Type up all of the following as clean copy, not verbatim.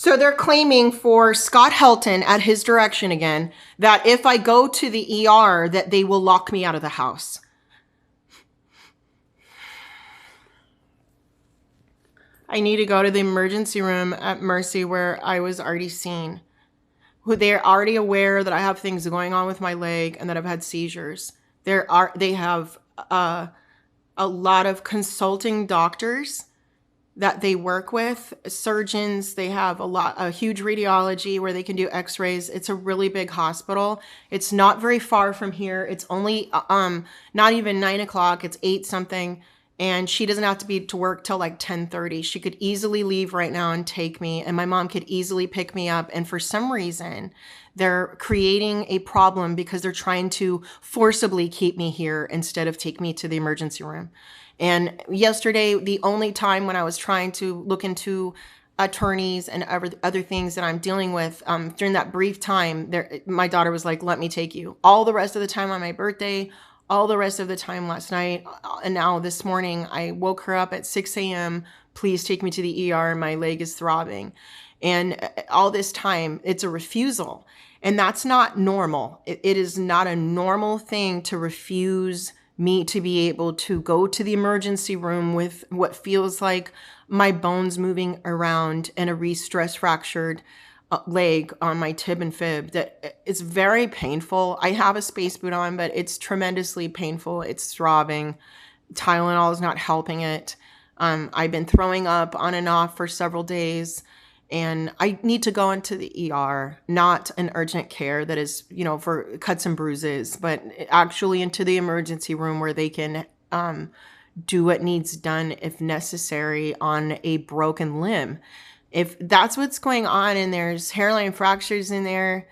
So they're claiming for Scott Helton at his direction again that if I go to the ER that they will lock me out of the house. I need to go to the emergency room at Mercy where I was already seen. They're already aware that I have things going on with my leg and that I've had seizures. They have a lot of consulting doctors that they work with, surgeons. They have a huge radiology where they can do x-rays. It's a really big hospital. It's not very far from here. It's only not even 9 o'clock. It's 8 something. And she doesn't have to be to work till like 10:30. She could easily leave right now and take me, and my mom could easily pick me up. And for some reason, they're creating a problem because they're trying to forcibly keep me here instead of take me to the emergency room. And yesterday, the only time when I was trying to look into attorneys and other things that I'm dealing with, during that brief time, my daughter was like, let me take you. All the rest of the time on my birthday, all the rest of the time last night, and now this morning, I woke her up at 6 a.m. Please take me to the ER. My leg is throbbing. And all this time, it's a refusal. And that's not normal. It is not a normal thing to refuse me to be able to go to the emergency room with what feels like my bones moving around and a re-stress fractured leg on my tib and fib. That it's very painful. I have a space boot on, but it's tremendously painful. It's throbbing. Tylenol is not helping it. I've been throwing up on and off for several days, and I need to go into the ER, not an urgent care that is, for cuts and bruises, but actually into the emergency room where they can do what needs done if necessary on a broken limb. If that's what's going on and there's hairline fractures in there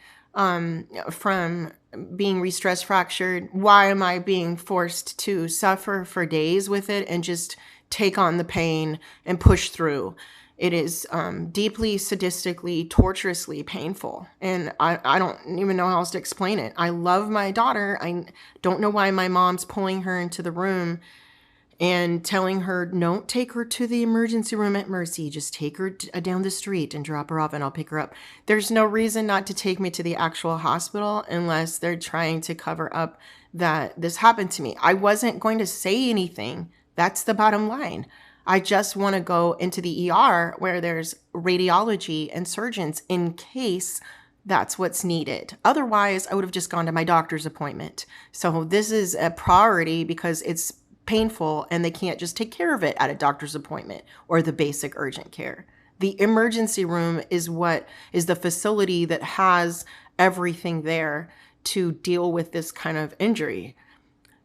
from being re-stress fractured, why am I being forced to suffer for days with it and just take on the pain and push through? It is deeply, sadistically, torturously painful. And I don't even know how else to explain it. I love my daughter. I don't know why my mom's pulling her into the room and telling her, don't take her to the emergency room at Mercy. Just take her down the street and drop her off and I'll pick her up. There's no reason not to take me to the actual hospital unless they're trying to cover up that this happened to me. I wasn't going to say anything. That's the bottom line. I just want to go into the ER where there's radiology and surgeons in case that's what's needed. Otherwise, I would have just gone to my doctor's appointment. So this is a priority because it's painful and they can't just take care of it at a doctor's appointment or the basic urgent care. The emergency room is what is the facility that has everything there to deal with this kind of injury.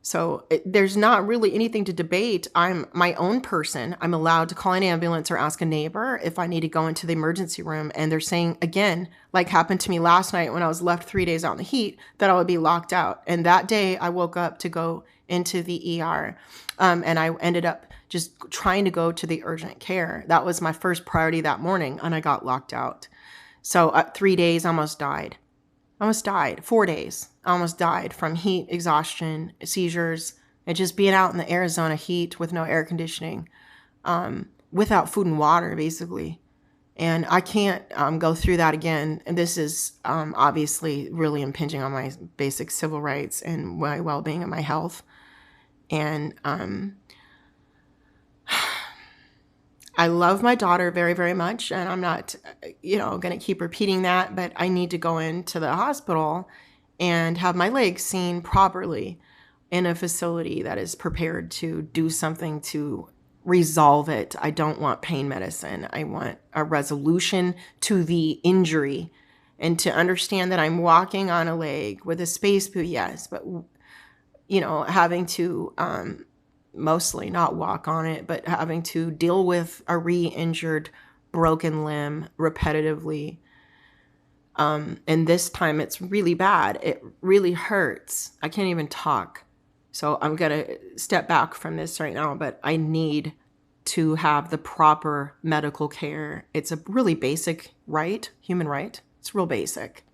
So there's not really anything to debate. I'm my own person. I'm allowed to call an ambulance or ask a neighbor if I need to go into the emergency room. And they're saying, again, like happened to me last night when I was left 3 days out in the heat, that I would be locked out. And that day I woke up to go into the ER. And I ended up just trying to go to the urgent care. That was my first priority that morning. And I got locked out. So 3 days, I almost died. 4 days. I almost died from heat, exhaustion, seizures, and just being out in the Arizona heat with no air conditioning, without food and water, basically. And I can't go through that again. And this is obviously really impinging on my basic civil rights and my well-being and my health. And I love my daughter very, very much, and I'm not, going to keep repeating that, but I need to go into the hospital and have my legs seen properly in a facility that is prepared to do something to resolve it. I don't want pain medicine. I want a resolution to the injury and to understand that I'm walking on a leg with a space boot, yes, but, having to mostly not walk on it, but having to deal with a re-injured broken limb repetitively. And this time it's really bad. It really hurts. I can't even talk. So I'm going to step back from this right now, but I need to have the proper medical care. It's a really basic right, human right. It's real basic.